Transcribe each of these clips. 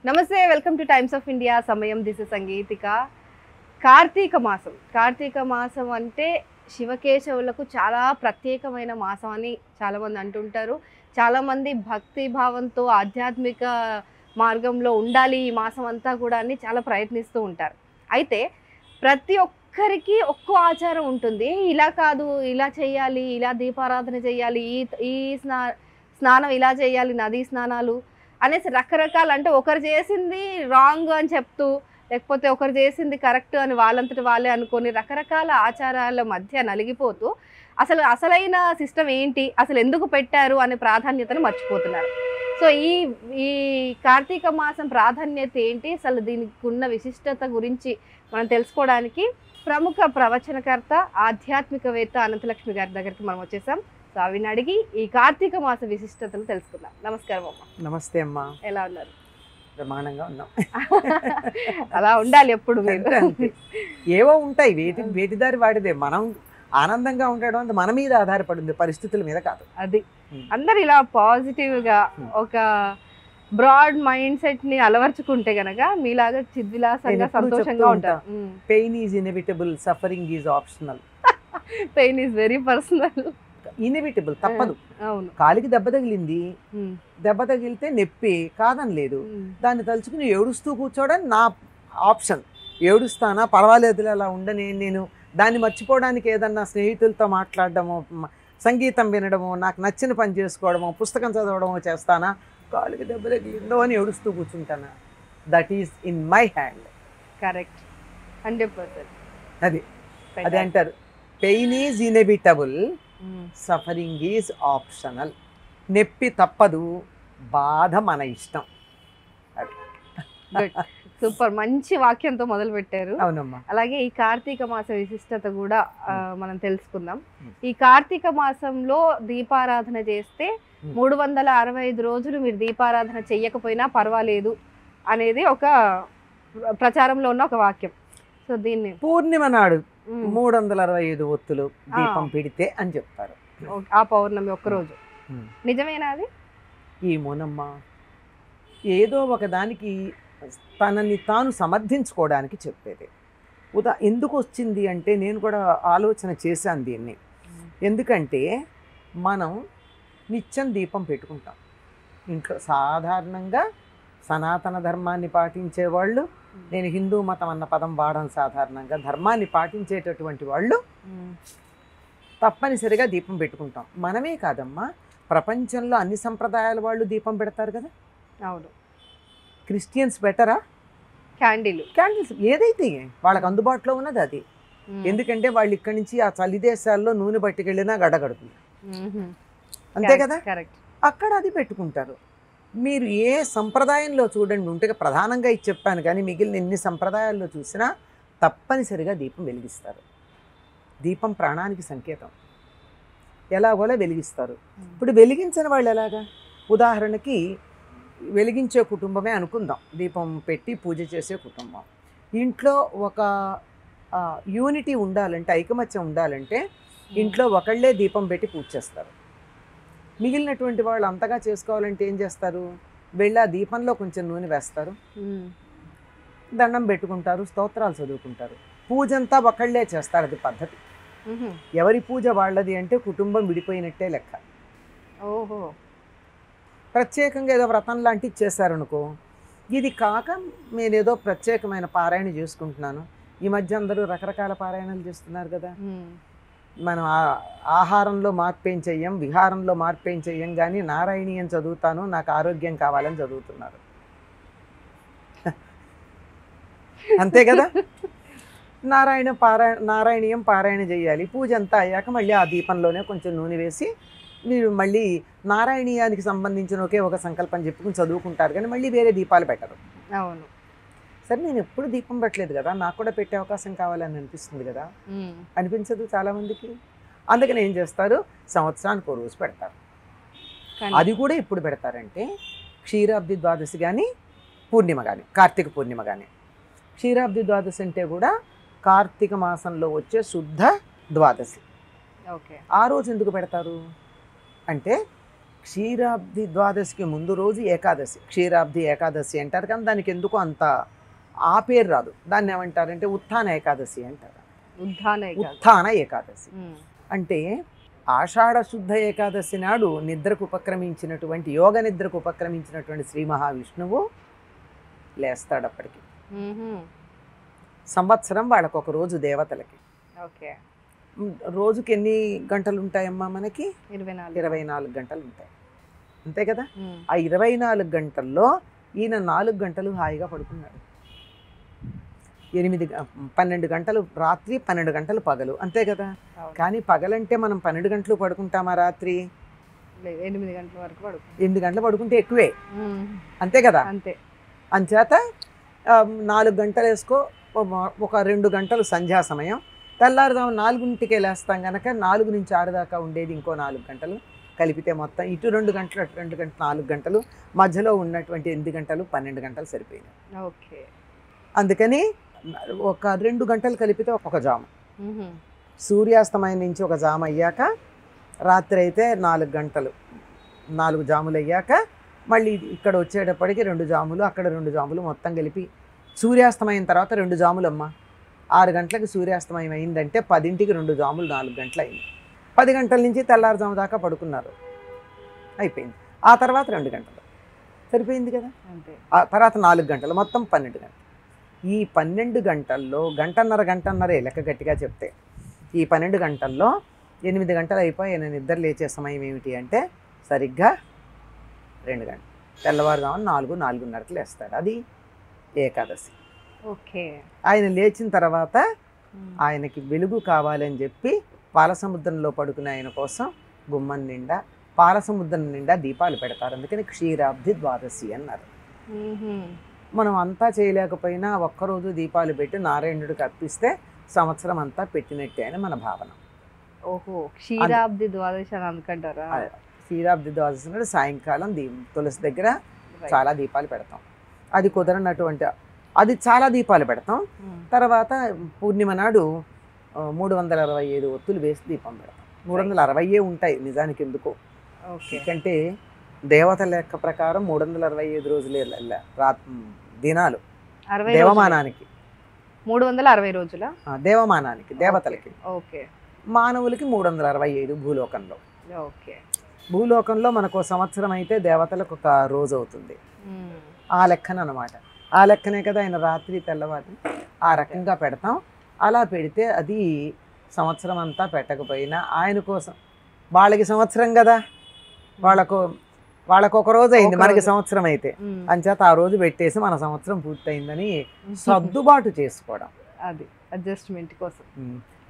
నమస్తే, welcome two times of India. సమయం దిశ సంగీతిక. కార్తీక మాసం అంటే శివకేశవులకు చాలా ప్రత్యేకమైన మాసం అని చాలామంది అంటుంటారు. చాలామంది భక్తి భావంతో ఆధ్యాత్మిక మార్గంలో ఉండాలి ఈ మాసం అంతా కూడా అని చాలా ప్రయత్నిస్తూ ఉంటారు. అయితే ప్రతి ఒక్కరికి ఒక్కో ఆచారం ఉంటుంది. ఇలా కాదు, ఇలా చేయాలి, ఇలా దీపారాధన చేయాలి, ఈ ఈ స్నానం ఇలా చేయాలి, నదీ స్నానాలు అనేసి రకరకాల, అంటే ఒకరు చేసింది రాంగ్ అని చెప్తూ, లేకపోతే ఒకరు చేసింది కరెక్ట్ అని వాళ్ళంతటి వాళ్ళే అనుకొని రకరకాల ఆచారాల మధ్య నలిగిపోతూ అసలైన సిస్టమ్ ఏంటి, అసలు ఎందుకు పెట్టారు అనే ప్రాధాన్యతను మర్చిపోతున్నారు. సో ఈ కార్తీక మాసం ప్రాధాన్యత ఏంటి, అసలు దీనికి ఉన్న విశిష్టత గురించి మనం తెలుసుకోవడానికి ప్రముఖ ప్రవచనకర్త ఆధ్యాత్మికవేత్త అనంతలక్ష్మి గారి దగ్గరికి మనం వచ్చేసాం. సో అవిని అడిగి ఈ కార్తీక మాస విశిష్టతను తెలుసుకుందాం. నమస్కారం అమ్మ. నమస్తే అమ్మా. ఎలా ఉన్నారు? ప్రమాణంగా ఉన్నాం. అలా ఉండాలి ఎప్పుడు. ఏవో ఉంటాయి, వేటి దారి వాడిదే. మనం ఆనందంగా ఉండడం అంటే మన మీద ఆధారపడింది, పరిస్థితుల మీద కాదు. అది అందరు ఇలా పాజిటివ్ గా ఒక బ్రాడ్ మైండ్ సెట్ ని అలవర్చుకుంటే గనక మీలాగా చిద్విలాసంగా సంతోషంగా ఉంటారు. Pain is inevitable, suffering is optional. Pain is very personal. Inevitable, తప్పదు. అవును. కాలికి దెబ్బ తగిలింది, దెబ్బ తగిలితే నొప్పి కాదని లేదు. దాన్ని తలుచుకుని ఏడుస్తూ కూర్చోవడం నా ఆప్షన్. ఏడుస్తానా, పర్వాలేదు, అలా ఉండని. నేను దాన్ని మర్చిపోవడానికి ఏదన్నా స్నేహితులతో మాట్లాడడమో, సంగీతం వినడమో, నాకు నచ్చిన పని చేసుకోవడమో, పుస్తకం చదవడమో చేస్తానా, కాలికి దెబ్బ తగిలిందో అని ఏడుస్తూ కూర్చుంటానా? That is in my hand. Correct, 100%. అది అంటారు, pain is inevitable, suffering is optional. నొప్పి తప్పదు, బాధ మన ఇష్టం. సూపర్, మంచి వాక్యంతో మొదలు పెట్టారు. అవునమ్మా. అలాగే ఈ కార్తీక మాస విశిష్టత కూడా మనం తెలుసుకుందాం. ఈ కార్తీక మాసంలో దీపారాధన చేస్తే 365 రోజులు మీరు దీపారాధన చెయ్యకపోయినా పర్వాలేదు అనేది ఒక ప్రచారంలో ఉన్న ఒక వాక్యం. సో దీన్ని పూర్ణిమ నాడు 365 ఒత్తులు దీపం పెడితే అని చెప్తారు. ఆ పౌర్ణమి ఒక్కరోజు నిజమేనా? అది ఏమోనమ్మా, ఏదో ఒకదానికి తనని తాను సమర్థించుకోవడానికి చెప్పేది. ఎందుకు వచ్చింది అంటే, నేను కూడా ఆలోచన చేశాను దీన్ని. ఎందుకంటే మనం నిత్యం దీపం పెట్టుకుంటాం ఇంట్లో. సాధారణంగా సనాతన ధర్మాన్ని పాటించేవాళ్ళు, నేను హిందూ మతం అన్న పదం వాడను, సాధారణంగా ధర్మాన్ని పాటించేటటువంటి వాళ్ళు తప్పనిసరిగా దీపం పెట్టుకుంటాం. మనమే కాదమ్మా, ప్రపంచంలో అన్ని సంప్రదాయాల వాళ్ళు దీపం పెడతారు కదా. అవును. క్రిస్టియన్స్ బెటరా? క్యాండిల్స్ ఏదైతే వాళ్ళకి అందుబాటులో ఉన్నది అది. ఎందుకంటే వాళ్ళు ఇక్కడి నుంచి ఆ చలి దేశాల్లో నూనె పట్టుకెళ్ళినా గడగడుతుంది, అంతే కదా. అక్కడ అది పెట్టుకుంటారు. మీరు ఏ సంప్రదాయంలో చూడండి, ఉంటే ప్రధానంగా ఇది చెప్పాను, కానీ మిగిలిన ఎన్ని సంప్రదాయాల్లో చూసినా తప్పనిసరిగా దీపం వెలిగిస్తారు. దీపం ప్రాణానికి సంకేతం. ఎలాగోలా వెలిగిస్తారు. ఇప్పుడు వెలిగించని వాళ్ళు ఎలాగా? ఉదాహరణకి వెలిగించే కుటుంబమే అనుకుందాం, దీపం పెట్టి పూజ చేసే కుటుంబం. ఇంట్లో ఒక యూనిటీ ఉండాలంటే, ఐకమత్యం ఉండాలంటే ఇంట్లో ఒకళ్ళే దీపం పెట్టి పూజ చేస్తారు. మిగిలినటువంటి వాళ్ళు అంతగా చేసుకోవాలంటే ఏం చేస్తారు? వెళ్ళి ఆ దీపంలో కొంచెం నూనె వేస్తారు, దండం పెట్టుకుంటారు, స్తోత్రాలు చదువుకుంటారు. పూజ అంతా ఒకళ్ళే చేస్తారు. అది పద్ధతి. ఎవరి పూజ వాళ్ళది అంటే కుటుంబం విడిపోయినట్టే లెక్క. ఓహో. ప్రత్యేకంగా ఏదో వ్రతం లాంటివి చేశారనుకో. ఇది కాక నేనేదో ప్రత్యేకమైన పారాయణ చేసుకుంటున్నాను. ఈ మధ్య అందరూ రకరకాల పారాయణలు చేస్తున్నారు కదా. మనం ఆహారంలో మార్పేం చెయ్యం, విహారంలో మార్పేం చెయ్యం, కానీ నారాయణీయం చదువుతాను, నాకు ఆరోగ్యం కావాలని చదువుతున్నారు, అంతే కదా. నారాయణీయం పారాయణ చేయాలి. పూజ అంతా అయ్యాక మళ్ళీ ఆ దీపంలోనే కొంచెం నూనె వేసి మీరు మళ్ళీ నారాయణీయానికి సంబంధించిన ఒకే ఒక సంకల్పం చెప్పుకుని చదువుకుంటారు, కానీ మళ్ళీ వేరే దీపాలు పెట్టరు. అవును. సరే, నేను ఎప్పుడు దీపం పెట్టలేదు కదా, నాకు కూడా పెట్టే అవకాశం కావాలని అనిపిస్తుంది కదా. అనిపించదు చాలామందికి. అందుకని ఏం చేస్తారు, సంవత్సరానికి ఒక రోజు పెడతారు. అది కూడా ఎప్పుడు పెడతారంటే క్షీరాబ్ది ద్వాదశి కానీ పూర్ణిమ కానీ, కార్తీక పూర్ణిమ కానీ. క్షీరాబ్ది ద్వాదశి అంటే కూడా కార్తీక మాసంలో వచ్చే శుద్ధ ద్వాదశి. ఓకే. ఆ రోజు ఎందుకు పెడతారు అంటే క్షీరాబ్ది ద్వాదశికి ముందు రోజు ఏకాదశి, క్షీరాబ్ది ఏకాదశి అంటారు. కానీ దానికి ఎందుకు అంత ఆ పేరు రాదు. దాన్ని ఏమంటారంటే ఉత్థాన ఏకాదశి అంటారు. ఉత్థాన ఏకాదశి అంటే ఆషాఢ శుద్ధ ఏకాదశి నాడు నిద్రకు ఉపక్రమించినటువంటి యోగ నిద్రకు ఉపక్రమించినటువంటి శ్రీ మహావిష్ణువు లేస్తాడు. అప్పటికి సంవత్సరం వాళ్ళకు ఒక రోజు దేవతలకి. ఓకే. రోజుకి ఎన్ని గంటలు ఉంటాయమ్మా మనకి? 24 గంటలు ఉంటాయి, అంతే కదా. ఆ 24 గంటల్లో ఈయన 4 గంటలు హాయిగా పడుకున్నాడు. 12 గంటలు రాత్రి, 12 గంటలు పగలు, అంతే కదా. కానీ పగలంటే మనం 12 గంటలు పడుకుంటామా? రాత్రి 8 గంటల వరకు 8 గంటలు పడుకుంటే ఎక్కువే, అంతే కదా. అంతే. అంచేత 4 గంటలు వేసుకో, ఒక 2 గంటలు సంధ్యా సమయం. తెల్లారుదాం 4ంటికే లేస్తాం కనుక 4 నుంచి 6 దాకా ఉండేది ఇంకో 4 గంటలు కలిపితే మొత్తం ఇటు 2 గంటలు అటు 2 గంటలు 4 గంటలు, మధ్యలో ఉన్నటువంటి 8 గంటలు 12 గంటలు సరిపోయినాయి. ఓకే. అందుకని ఒక 2 గంటలు కలిపితే ఒక జాము, సూర్యాస్తమయం నుంచి ఒక జాము అయ్యాక, రాత్రి అయితే 4 గంటలు, 4 జాములు అయ్యాక మళ్ళీ ఇక్కడ వచ్చేటప్పటికి 2 జాములు, అక్కడ 2 జాములు, మొత్తం కలిపి సూర్యాస్తమయం తర్వాత 2 జాములు అమ్మ. 6 గంటలకు సూర్యాస్తమయం అయిందంటే 10ంటికి 2 జాములు, 4 గంటలు అయింది. 10 గంటల నుంచి తెల్లారుజాము దాకా పడుకున్నారు, అయిపోయింది. ఆ తర్వాత 2 గంటలు సరిపోయింది కదా. ఆ తర్వాత 4 గంటలు, మొత్తం 12 గంటలు. ఈ 12 గంటల్లో గంటన్నరే లెక్క గట్టిగా చెప్తే, ఈ 12 గంటల్లో 8 గంటలు అయిపోయి ఆయన నిద్ర లేచే సమయం ఏమిటి అంటే సరిగ్గా 2 గంటలు. తెల్లవారుజామున 4-4:30కి లేస్తాడు. అది ఏకాదశి. ఓకే. ఆయన లేచిన తర్వాత ఆయనకి వెలుగు కావాలని చెప్పి పాలసముద్రంలో పడుకునే ఆయన కోసం గుమ్మం నిండా, పాలసముద్రం నిండా దీపాలు పెడతారు. అందుకని క్షీరాబ్ది ద్వాదశి అన్నారు. మనం అంతా చేయలేకపోయినా ఒక్కరోజు దీపాలు పెట్టి నారాయణుడికి అర్పిస్తే సంవత్సరం అంతా పెట్టినట్టే అని మన భావన. ఓహో, క్షీరాబ్ది ద్వాదశి అని అనుకుంటారా? క్షీరాబ్ది ద్వాదశి నాడు సాయంకాలం తులసి దగ్గర చాలా దీపాలు పెడతాం. అది కుదరనటువంటి అది చాలా దీపాలు పెడతాం. తర్వాత పూర్ణిమ నాడు 365 ఒత్తులు వేసి దీపం పెడతాం. 360 ఉంటాయి నిజానికి, ఎందుకో ఎందుకంటే దేవత లెక్క ప్రకారం 365 రోజులే దినాలు దేవమానానికి. 360 రోజుల దేవమానానికి, దేవతలకి. ఓకే. మానవులకి 365 భూలోకంలో. ఓకే. భూలోకంలో మనకు సంవత్సరం అయితే దేవతలకు ఒక రోజు అవుతుంది. ఆ లెక్కన అనమాట. ఆ లెక్కనే కదా ఆయన రాత్రి తెల్లవారి ఆ రకంగా పెడతాం. అలా పెడితే అది సంవత్సరం అంతా పెట్టకపోయినా ఆయన కోసం, వాళ్ళకి సంవత్సరం కదా, వాళ్ళకు ఒక రోజు అయింది, మనకి సంవత్సరం అయితే అంచేత ఆ రోజు పెట్టేసి మన సంవత్సరం పూర్తయిందని సర్దుబాటు చేసుకోవడం, అది అడ్జస్ట్మెంట్ కోసం.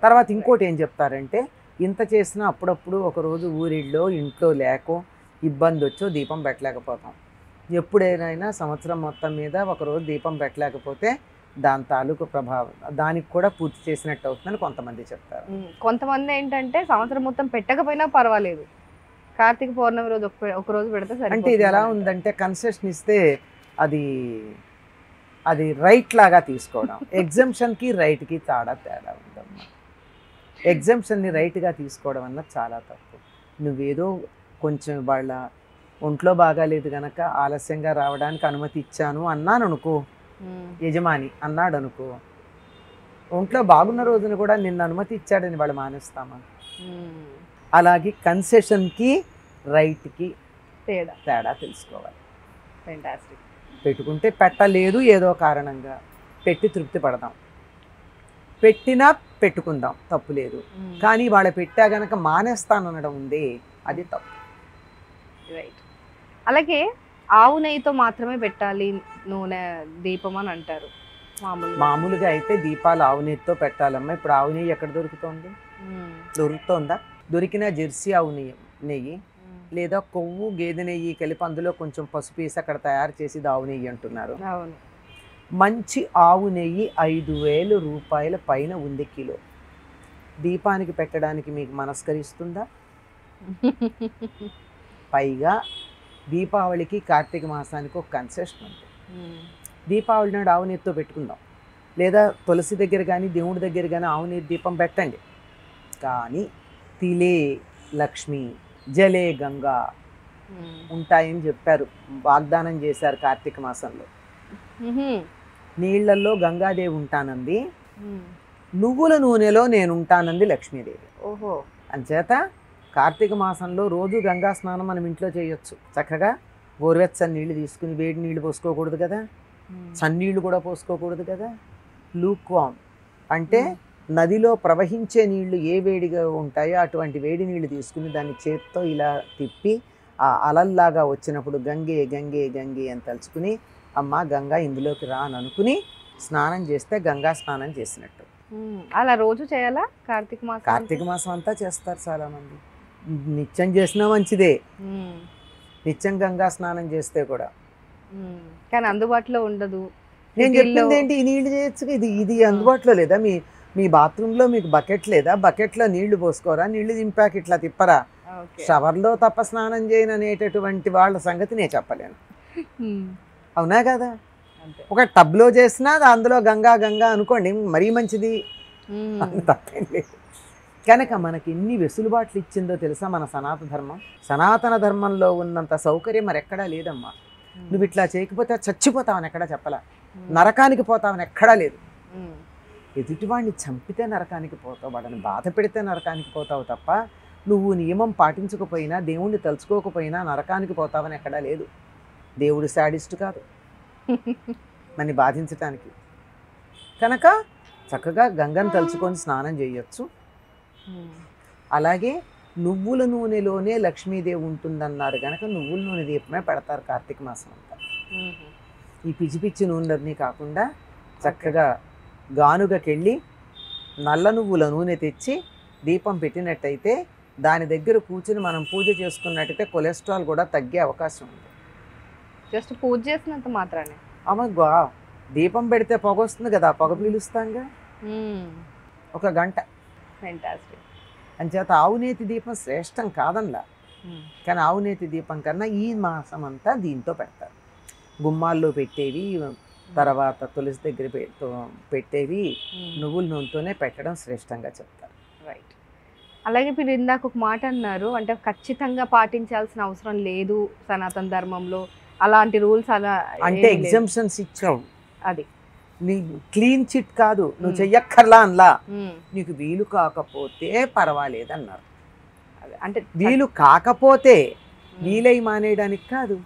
తర్వాత ఇంకోటి ఏం చెప్తారంటే, ఇంత చేసినా అప్పుడప్పుడు ఒకరోజు ఊరిళ్ళో ఇంట్లో లేకో ఇబ్బంది వచ్చో దీపం పెట్టలేకపోతాం. ఎప్పుడైనా సంవత్సరం మొత్తం మీద ఒకరోజు దీపం పెట్టలేకపోతే దాని తాలూకు ప్రభావం దానికి కూడా పూర్తి చేసినట్టు అవుతుందని కొంతమంది చెప్తారు. కొంతమంది ఏంటంటే సంవత్సరం మొత్తం పెట్టకపోయినా పర్వాలేదు, కార్తీక పౌర్ణమి రోజు ఒక రోజు పెడితే సరే. అంటే ఇది ఎలా ఉందంటే కన్సెషన్ ఇస్తే అది రైట్ లాగా తీసుకోవడం. ఎగ్జంప్షన్కి రైట్కి తేడా ఉందమ్మా. ఎగ్జంప్షన్ని రైట్గా తీసుకోవడం అన్నది చాలా తప్పు. నువ్వేదో కొంచెం వాళ్ళ ఒంట్లో బాగాలేదు కనుక ఆలస్యంగా రావడానికి అనుమతి ఇచ్చాను అన్నాను అనుకో, యజమాని అన్నాడు అనుకో, ఒంట్లో బాగున్న రోజున కూడా నిన్ను అనుమతి ఇచ్చాడని వాళ్ళు మానేస్తామా? అలాగే కన్సెషన్కి రైట్కి తేడా తెలుసుకోవాలి. పెట్టుకుంటే పెట్టలేదు ఏదో కారణంగా, పెట్టి తృప్తి పడదాం, పెట్టినా పెట్టుకుందాం, తప్పు లేదు. కానీ వాళ్ళ పెట్టా గనక మానేస్తాననడం ఉంది, అది తప్పు. రైట్. అలాగే ఆవు నెయ్యితో మాత్రమే పెట్టాలి నూనె దీపం అని అంటారు. మామూలుగా అయితే దీపాలు ఆవు నెయ్యితో పెట్టాలమ్మా. ఇప్పుడు ఆవు నెయ్యి ఎక్కడ దొరుకుతుంది? దొరుకుతుందా? దొరికిన జెర్సీ ఆవు నెయ్యి లేదా కొవ్వు గేదె నెయ్యి కలిపి అందులో కొంచెం పసుపు వేసి అక్కడ తయారు చేసి ఆవు నెయ్యి అంటున్నారు. మంచి ఆవు నెయ్యి 5,000 రూపాయల పైన ఉంది కిలో. దీపానికి పెట్టడానికి మీకు మనస్కరిస్తుందా? పైగా దీపావళికి కార్తీక మాసానికి ఒక కన్సెషన్ ఉంది. దీపావళి నాడు ఆవు నెయ్యితో పెట్టుకుందాం, లేదా తులసి దగ్గర కానీ దేవుడి దగ్గర కానీ ఆవు నెయ్యి దీపం పెట్టండి. కానీ తిలే లక్ష్మి, జలే గంగా ఉంటాయని చెప్పారు, వాగ్దానం చేశారు కార్తీక మాసంలో. నీళ్లలో గంగాదేవి ఉంటానంది, నువ్వుల నూనెలో నేను ఉంటానంది లక్ష్మీదేవి. ఓహో. అంచేత కార్తీక మాసంలో రోజు గంగా స్నానం మనం ఇంట్లో చేయొచ్చు. చక్కగా గోరువెచ్చని నీళ్లు తీసుకుని, వేడి నీళ్లు పోసుకోకూడదు కదా, చన్నీళ్లు కూడా పోసుకోకూడదు కదా. లూక్వామ్ అంటే నదిలో ప్రవహించే నీళ్లు ఏ వేడిగా ఉంటాయో అటువంటి వేడి నీళ్లు తీసుకుని దాన్ని చేత్తో ఇలా తిప్పి ఆ అలల్లాగా వచ్చినప్పుడు గంగే గంగే గంగే అని తలుచుకుని, అమ్మ గంగా ఇందులోకి రా అని అనుకుని స్నానం చేస్తే గంగా స్నానం చేసినట్టు. అలా రోజు చేయాలా కార్తీక మాసం? కార్తీక మాసం అంతా చేస్తారు చాలా మంది. నిత్యం చేసినా మంచిదే, నిత్యం గంగా స్నానం చేస్తే కూడా. కానీ అందుబాటులో ఉండదు. నేను చెప్పింది ఏంటి, ఈ నీళ్లు చేయొచ్చు. ఇది అందుబాటులో లేదా? మీ బాత్రూంలో మీకు బకెట్ లేదా? బకెట్లో నీళ్లు పోసుకోరా, నీళ్లు దింపాక ఇట్లా తిప్పరా? షవర్లో తప్ప స్నానం చేయను అనేటటువంటి వాళ్ళ సంగతి నేను చెప్పలేను. అవునా కదా? ఒక టబ్లో చేసినా అందులో గంగా గంగా అనుకోండి, మరీ మంచిది, తప్పేం లేదు. కనుక మనకి ఎన్ని వెసులుబాట్లు ఇచ్చిందో తెలుసా మన సనాతన ధర్మం. సనాతన ధర్మంలో ఉన్నంత సౌకర్యం మరి ఎక్కడా లేదమ్మా. నువ్వు ఇట్లా చేయకపోతే చచ్చిపోతావని ఎక్కడా చెప్పలా, నరకానికి పోతావని ఎక్కడా లేదు. ఎదుటివాడిని చంపితే నరకానికి పోతావు, వాడిని బాధ పెడితే నరకానికి పోతావు తప్ప నువ్వు నియమం పాటించకపోయినా, దేవుణ్ణి తలుచుకోకపోయినా నరకానికి పోతావని ఎక్కడా లేదు. దేవుడు శాడిస్ట్ కాదు మనని బాధించటానికి. కనుక చక్కగా గంగను తలుచుకొని స్నానం చేయొచ్చు. అలాగే నువ్వుల నూనెలోనే లక్ష్మీదేవి ఉంటుందన్నారు కనుక నువ్వుల నూనె దీపమే పెడతారు కార్తీక మాసం అంతా. ఈ పిచ్చి పిచ్చి నూనెలన్నీ కాకుండా చక్కగా గానుగకెళ్ళి నల్ల నువ్వుల నూనె తెచ్చి దీపం పెట్టినట్టయితే, దాని దగ్గర కూర్చుని మనం పూజ చేసుకున్నట్టయితే కొలెస్ట్రాల్ కూడా తగ్గే అవకాశం ఉంది. జస్ట్ పూజ చేసినంత మాత్రానే. అమ్మ దీపం పెడితే పొగ వస్తుంది కదా, పొగ పీలుస్తాంగా 1 గంట. అంచేత ఆవునేతి దీపం శ్రేష్టం కాదనలా, కానీ ఆవునేతి దీపం కన్నా ఈ మాసం అంతా దీంతో పెడతారు. గుమ్మాల్లో పెట్టేవి, తర్వాత తులసి దగ్గర పెట్టేవి నువ్వుల నూనెతోనే పెట్టడం శ్రేష్టంగా చెప్తారు. రైట్. అలాగే మీరు ఇందాక ఒక మాట అన్నారు, అంటే ఖచ్చితంగా పాటించాల్సిన అవసరం లేదు సనాతన ధర్మంలో, అలాంటి రూల్స్ అలా అంటే ఎగ్జామ్షన్స్ ఇచ్చావు. అది నీ క్లీన్ చిట్ కాదు, నువ్వు చెయ్యక్కర్లా అనలా, నీకు వీలు కాకపోతే పర్వాలేదన్నారు. అంటే వీలు కాకపోతే వీలై మానేయడానికి కాదు.